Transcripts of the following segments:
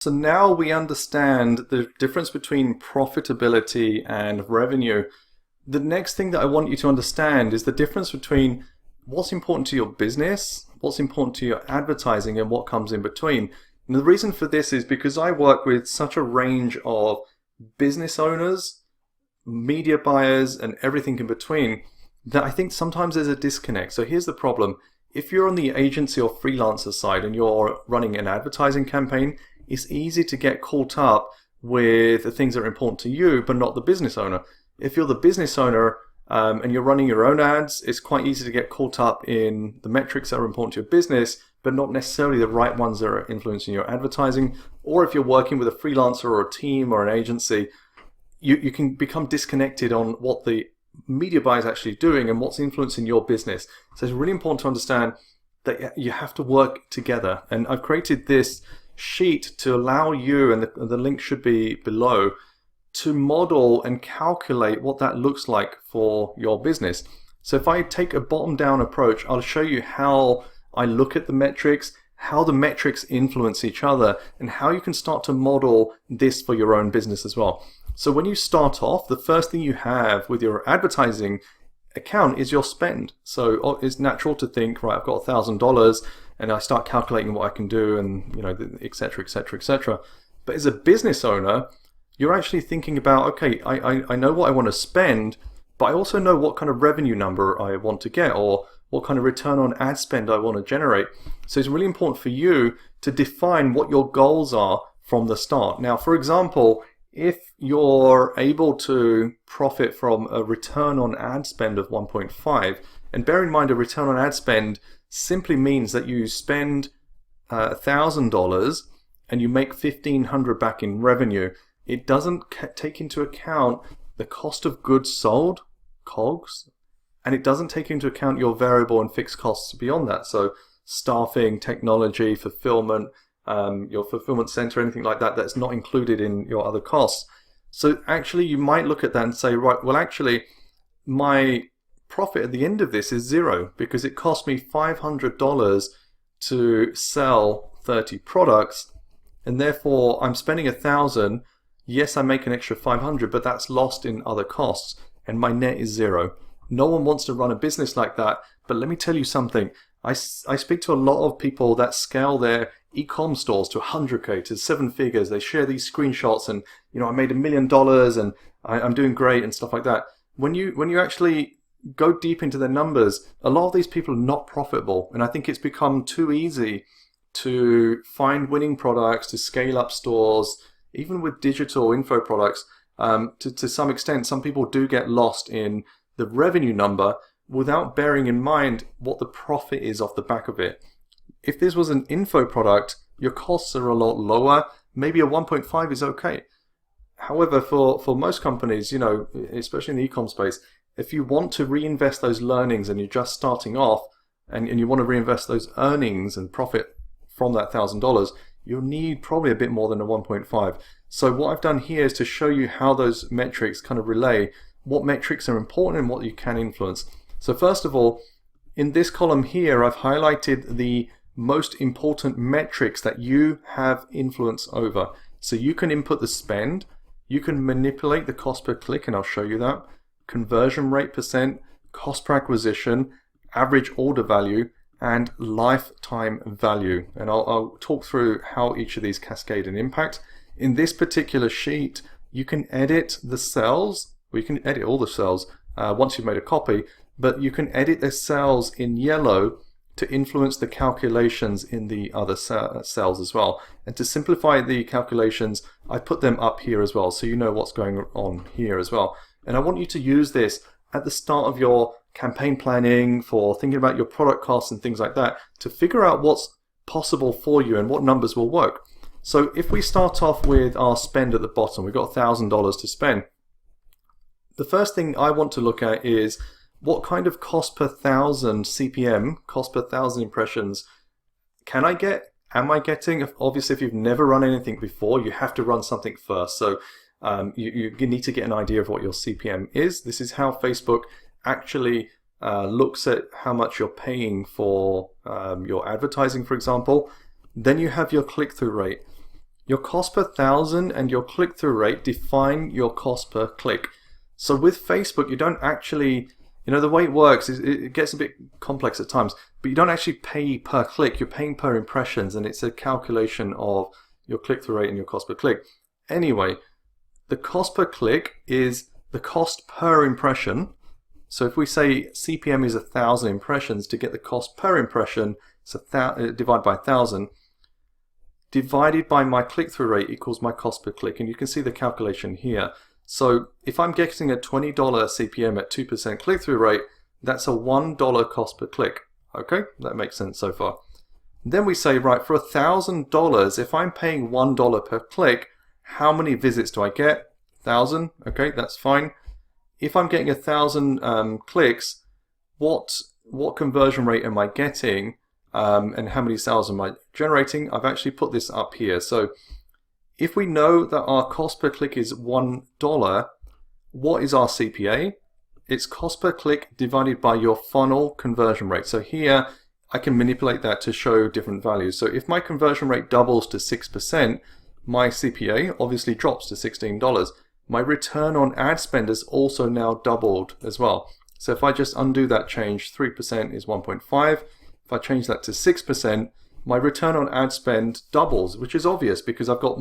So now we understand the difference between profitability and revenue. The next thing that I want you to understand is the difference between what's important to your business, what's important to your advertising, and what comes in between. And the reason for this is because I work with such a range of business owners, media buyers, and everything in between that I think sometimes there's a disconnect. So here's the problem. If you're on the agency or freelancer side and you're running an advertising campaign, it's easy to get caught up with the things that are important to you, but not the business owner. If you're the business owner and you're running your own ads, it's quite easy to get caught up in the metrics that are important to your business, but not necessarily the right ones that are influencing your advertising. Or if you're working with a freelancer or a team or an agency, you can become disconnected on what the media buyer is actually doing and what's influencing your business. So it's really important to understand that you have to work together. And I've created this sheet to allow you, and the link should be below, to model and calculate what that looks like for your business. So if I take a bottom-down approach, I'll show you how I look at the metrics, how the metrics influence each other, and how you can start to model this for your own business as well. So when you start off, the first thing you have with your advertising account is your spend. So it's natural to think, right, I've got $1,000 and I start calculating what I can do and, et cetera, et cetera, et cetera. But as a business owner, you're actually thinking about, okay, I know what I want to spend, but I also know what kind of revenue number I want to get or what kind of return on ad spend I want to generate. So it's really important for you to define what your goals are from the start. Now, for example, if you're able to profit from a return on ad spend of 1.5, and bear in mind a return on ad spend simply means that you spend $1,000 and you make $1,500 back in revenue. It doesn't take into account the cost of goods sold, COGS, and it doesn't take into account your variable and fixed costs beyond that. So staffing, technology, fulfillment, your fulfillment center, anything like that, that's not included in your other costs. So actually you might look at that and say, right, well actually my profit at the end of this is zero because it cost me $500 to sell 30 products, and therefore I'm spending $1,000. Yes, I make an extra 500, but that's lost in other costs, and my net is zero. No one wants to run a business like that, but let me tell you something. I speak to a lot of people that scale their e-com stores to 100K, to 7 figures. They share these screenshots and, I made $1 million and I'm doing great and stuff like that. When you actually go deep into their numbers, a lot of these people are not profitable. And I think it's become too easy to find winning products, to scale up stores, even with digital info products. To some extent, some people do get lost in the revenue number without bearing in mind what the profit is off the back of it. If this was an info product, your costs are a lot lower. Maybe a 1.5 is okay. However, for most companies, especially in the e-com space, if you want to reinvest those learnings and you're just starting off and you want to reinvest those earnings and profit from that $1,000, you'll need probably a bit more than a 1.5. So what I've done here is to show you how those metrics kind of relay what metrics are important and what you can influence. So first of all, in this column here, I've highlighted the most important metrics that you have influence over. So you can input the spend, you can manipulate the cost per click, and I'll show you that, conversion rate percent, cost per acquisition, average order value, and lifetime value. And I'll talk through how each of these cascade an impact. In this particular sheet, you can edit the cells, or you can edit all the cells once you've made a copy, but you can edit the cells in yellow to influence the calculations in the other cells as well. And to simplify the calculations, I put them up here as well, so you know what's going on here as well. And I want you to use this at the start of your campaign planning, for thinking about your product costs and things like that, to figure out what's possible for you and what numbers will work. So if we start off with our spend at the bottom, we've got $1,000 to spend. The first thing I want to look at is what kind of cost per 1,000 CPM, cost per 1,000 impressions, can I get? Am I getting? Obviously, if you've never run anything before, you have to run something first. So you need to get an idea of what your CPM is. This is how Facebook actually looks at how much you're paying for your advertising, for example. Then you have your click-through rate. Your cost per thousand and your click-through rate define your cost per click. So with Facebook, you don't actually, the way it works is it gets a bit complex at times, but you don't actually pay per click, you're paying per impressions, and it's a calculation of your click-through rate and your cost per click. Anyway, the cost per click is the cost per impression. So if we say CPM is 1,000 impressions, to get the cost per impression, it's divided by 1,000, divided by my click-through rate equals my cost per click. And you can see the calculation here. So if I'm getting a $20 CPM at 2% click-through rate, that's a $1 cost per click. Okay, that makes sense so far. Then we say, right, for $1,000, if I'm paying $1 per click, how many visits do I get? 1,000. Okay, that's fine. If I'm getting 1,000 clicks, what conversion rate am I getting? And how many sales am I generating? I've actually put this up here. So if we know that our cost per click is $1, what is our CPA? It's cost per click divided by your funnel conversion rate. So here I can manipulate that to show different values. So if my conversion rate doubles to 6%, my CPA obviously drops to $16. My return on ad spend has also now doubled as well. So if I just undo that change, 3% is 1.5. If I change that to 6%, my return on ad spend doubles, which is obvious because I've got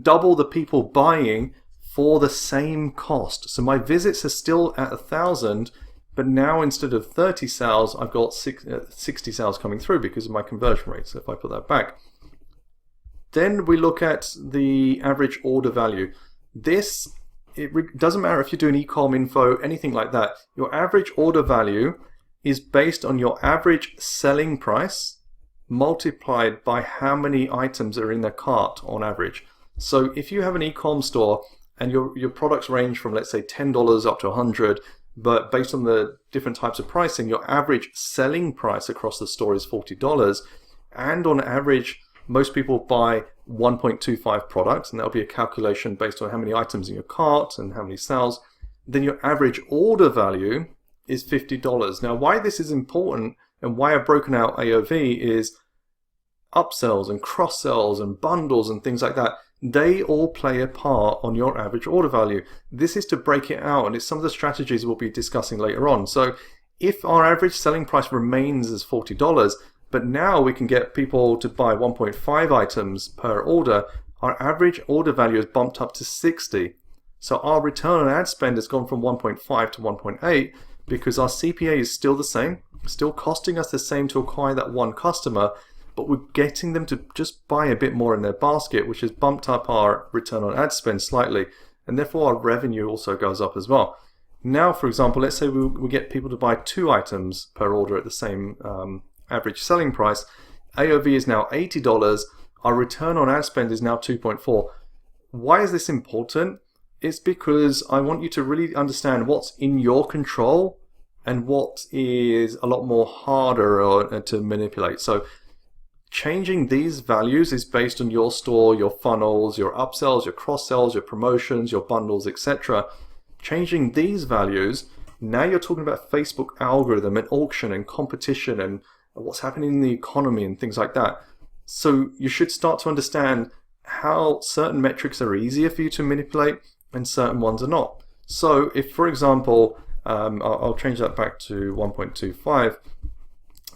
double the people buying for the same cost. So my visits are still at 1,000, but now instead of 30 sales, I've got 60 sales coming through because of my conversion rate. So if I put that back, then we look at the average order value. It doesn't matter if you're doing e-com info, anything like that. Your average order value is based on your average selling price multiplied by how many items are in the cart on average. So if you have an e-com store and your products range from, let's say, $10 up to $100, but based on the different types of pricing, your average selling price across the store is $40, and on average most people buy 1.25 products, and that'll be a calculation based on how many items in your cart and how many sales, then your average order value is $50. Now, why this is important and why I've broken out AOV is upsells and cross-sells and bundles and things like that. They all play a part on your average order value. This is to break it out, and it's some of the strategies we'll be discussing later on. So if our average selling price remains as $40, but now we can get people to buy 1.5 items per order, our average order value is bumped up to 60. So our return on ad spend has gone from 1.5 to 1.8 because our CPA is still the same, still costing us the same to acquire that one customer, but we're getting them to just buy a bit more in their basket, which has bumped up our return on ad spend slightly, and therefore our revenue also goes up as well. Now, for example, let's say we get people to buy 2 items per order at the same average selling price. AOV is now $80. Our return on ad spend is now 2.4. Why is this important? It's because I want you to really understand what's in your control and what is a lot more harder to manipulate. So changing these values is based on your store, your funnels, your upsells, your cross-sells, your promotions, your bundles, etc. Changing these values, now you're talking about Facebook algorithm and auction and competition and what's happening in the economy and things like that. So you should start to understand how certain metrics are easier for you to manipulate and certain ones are not. So if, for example, I'll change that back to 1.25,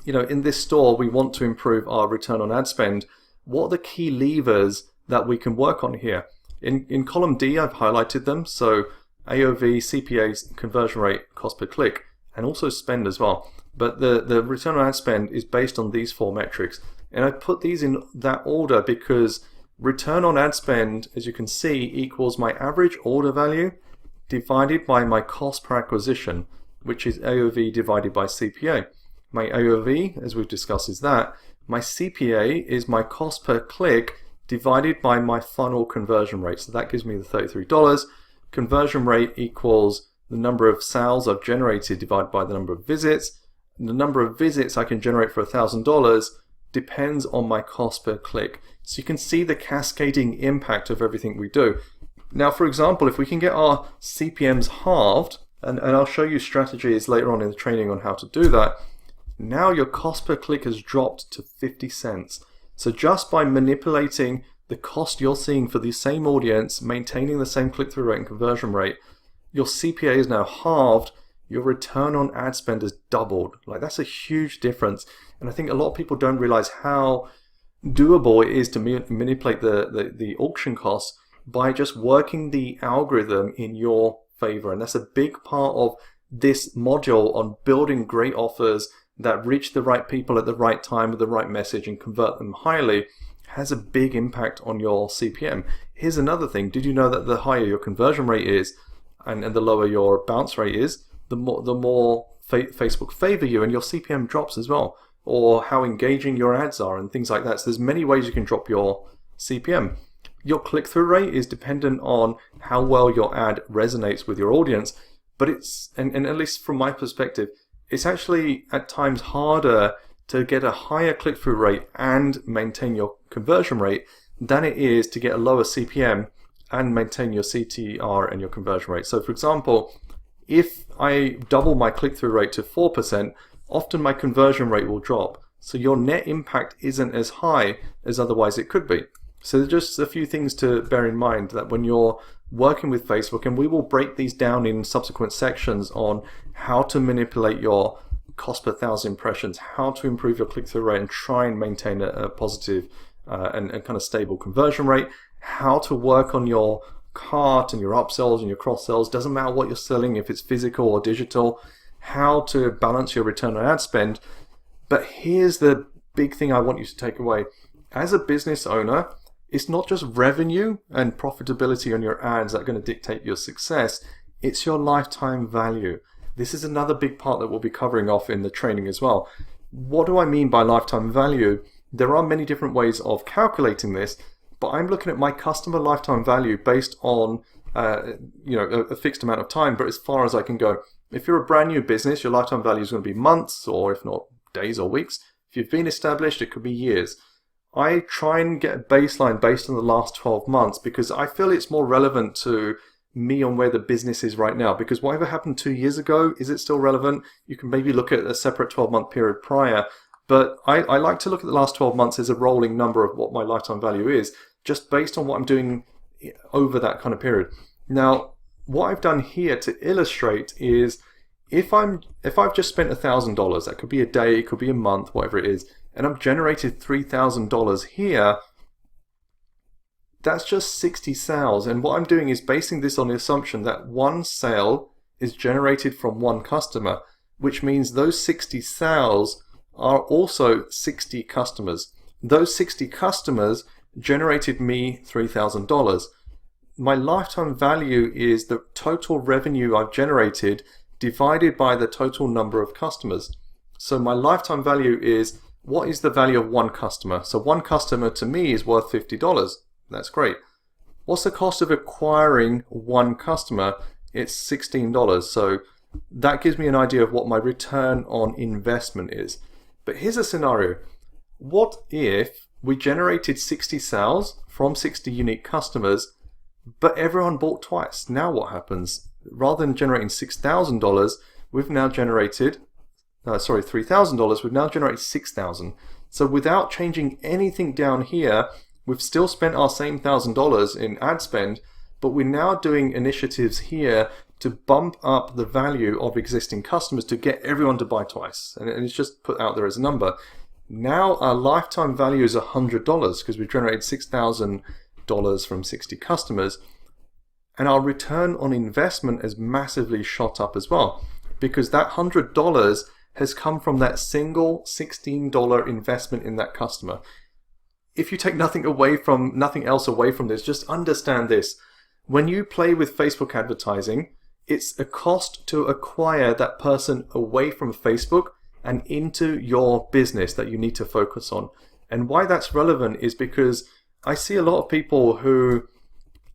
in this store, we want to improve our return on ad spend. What are the key levers that we can work on here? In column D, I've highlighted them. So AOV, CPA, conversion rate, cost per click, and also spend as well. But the return on ad spend is based on these 4 metrics. And I put these in that order because return on ad spend, as you can see, equals my average order value divided by my cost per acquisition, which is AOV divided by CPA. My AOV, as we've discussed, is that. My CPA is my cost per click divided by my funnel conversion rate. So that gives me the $33. Conversion rate equals the number of sales I've generated divided by the number of visits. And the number of visits I can generate for $1,000 depends on my cost per click. So you can see the cascading impact of everything we do. Now, for example, if we can get our CPMs halved, and I'll show you strategies later on in the training on how to do that, now your cost per click has dropped to 50 cents. So just by manipulating the cost you're seeing for the same audience, maintaining the same click-through rate and conversion rate, your CPA is now halved, your return on ad spend has doubled. Like, that's a huge difference. And I think a lot of people don't realize how doable it is to manipulate the auction costs by just working the algorithm in your favor. And that's a big part of this module on building great offers that reach the right people at the right time with the right message and convert them highly, has a big impact on your CPM. Here's another thing. Did you know that the higher your conversion rate is and the lower your bounce rate is, the more Facebook favor you, and your CPM drops as well, or how engaging your ads are and things like that. So there's many ways you can drop your CPM. Your click-through rate is dependent on how well your ad resonates with your audience, but and at least from my perspective, it's actually at times harder to get a higher click-through rate and maintain your conversion rate than it is to get a lower CPM and maintain your CTR and your conversion rate. So for example, if I double my click-through rate to 4%, often my conversion rate will drop. So your net impact isn't as high as otherwise it could be. So there's just a few things to bear in mind that when you're working with Facebook, and we will break these down in subsequent sections on how to manipulate your cost per 1,000 impressions, how to improve your click-through rate and try and maintain a positive and kind of stable conversion rate, how to work on your cart and your upsells and your cross-sells, doesn't matter what you're selling, if it's physical or digital, how to balance your return on ad spend. But here's the big thing I want you to take away. As a business owner, it's not just revenue and profitability on your ads that are going to dictate your success, it's your lifetime value. This is another big part that we'll be covering off in the training as well. What do I mean by lifetime value? There are many different ways of calculating this, but I'm looking at my customer lifetime value based on a fixed amount of time, but as far as I can go. If you're a brand new business, your lifetime value is going to be months, or if not days or weeks. If you've been established, it could be years. I try and get a baseline based on the last 12 months because I feel it's more relevant to me on where the business is right now. Because whatever happened 2 years ago, is it still relevant? You can maybe look at a separate 12-month period prior. But I like to look at the last 12 months as a rolling number of what my lifetime value is, just based on what I'm doing over that kind of period. Now, what I've done here to illustrate is if I've just spent $1,000, that could be a day, it could be a month, whatever it is, and I've generated $3,000 here, that's just 60 sales. And what I'm doing is basing this on the assumption that one sale is generated from one customer, which means those 60 sales are also 60 customers. Those 60 customers generated me $3,000. My lifetime value is the total revenue I've generated divided by the total number of customers. So my lifetime value is, what is the value of one customer? So one customer to me is worth $50. That's great. What's the cost of acquiring one customer? It's $16. So that gives me an idea of what my return on investment is. But here's a scenario. What if we generated 60 sales from 60 unique customers, but everyone bought twice? Now what happens? Rather than generating $6,000, we've now generated $3,000, we've now generated $6,000. So without changing anything down here, we've still spent our same $1,000 in ad spend, but we're now doing initiatives here to bump up the value of existing customers to get everyone to buy twice. And it's just put out there as a number. Now our lifetime value is $100 because we generated $6,000 from 60 customers. And our return on investment has massively shot up as well, because that $100 has come from that single $16 investment in that customer. If you take nothing else away from this, just understand this. When you play with Facebook advertising, it's a cost to acquire that person away from Facebook and into your business that you need to focus on. And why that's relevant is because I see a lot of people who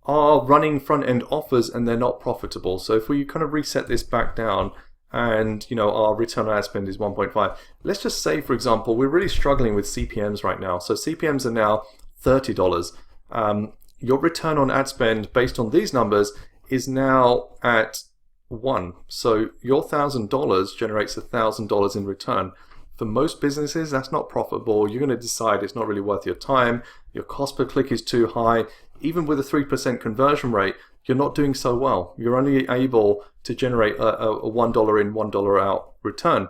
are running front-end offers and they're not profitable. So if we kind of reset this back down and our return on ad spend is 1.5, let's just say, for example, we're really struggling with CPMs right now. So CPMs are now $30. Your return on ad spend based on these numbers is now at 1. So your $1,000 generates $1,000 in return. For most businesses, that's not profitable. You're going to decide it's not really worth your time. your cost per click is too high, even with a 3% conversion rate, you're not doing so well. You're only able to generate a $1 in, $1 out return.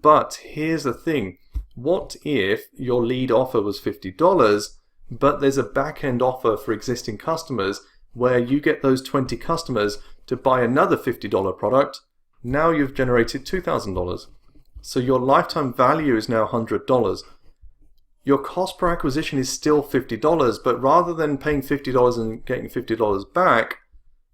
But here's the thing. What if your lead offer was $50, but there's a back-end offer for existing customers where you get those 20 customers to buy another $50 product? Now you've generated $2,000. So your lifetime value is now $100. Your cost per acquisition is still $50, but rather than paying $50 and getting $50 back,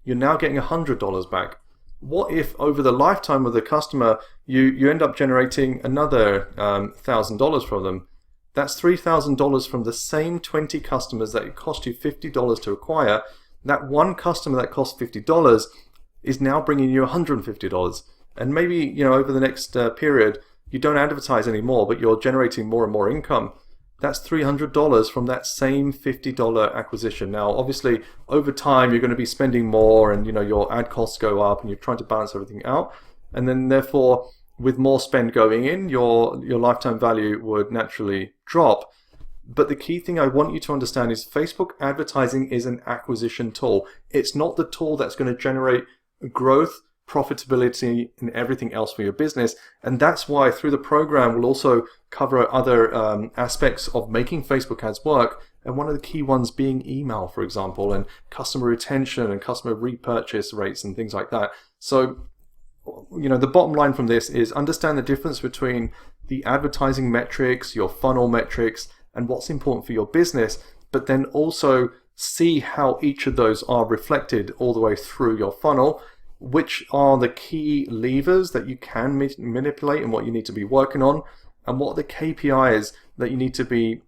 you're now getting $100 back. What if over the lifetime of the customer, you end up generating another $1,000 from them? That's $3,000 from the same 20 customers that it cost you $50 to acquire. That one customer that cost $50 is now bringing you $150. And maybe, over the next period, you don't advertise anymore, but you're generating more and more income. That's $300 from that same $50 acquisition. Now, obviously, over time, you're going to be spending more and, your ad costs go up and you're trying to balance everything out. And then therefore, with more spend going in, your lifetime value would naturally drop. But the key thing I want you to understand is Facebook advertising is an acquisition tool. It's not the tool that's going to generate growth, profitability, and everything else for your business. And that's why through the program, we'll also cover other aspects of making Facebook ads work. And one of the key ones being email, for example, and customer retention and customer repurchase rates and things like that. So, the bottom line from this is understand the difference between the advertising metrics, your funnel metrics, and what's important for your business, but then also see how each of those are reflected all the way through your funnel, which are the key levers that you can manipulate and what you need to be working on, and what are the KPIs that you need to be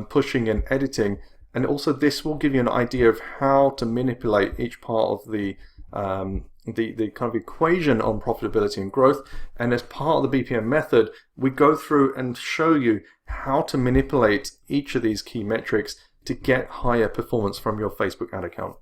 pushing and editing. And also this will give you an idea of how to manipulate each part of the kind of equation on profitability and growth. And as part of the BPM method, we go through and show you how to manipulate each of these key metrics to get higher performance from your Facebook ad account.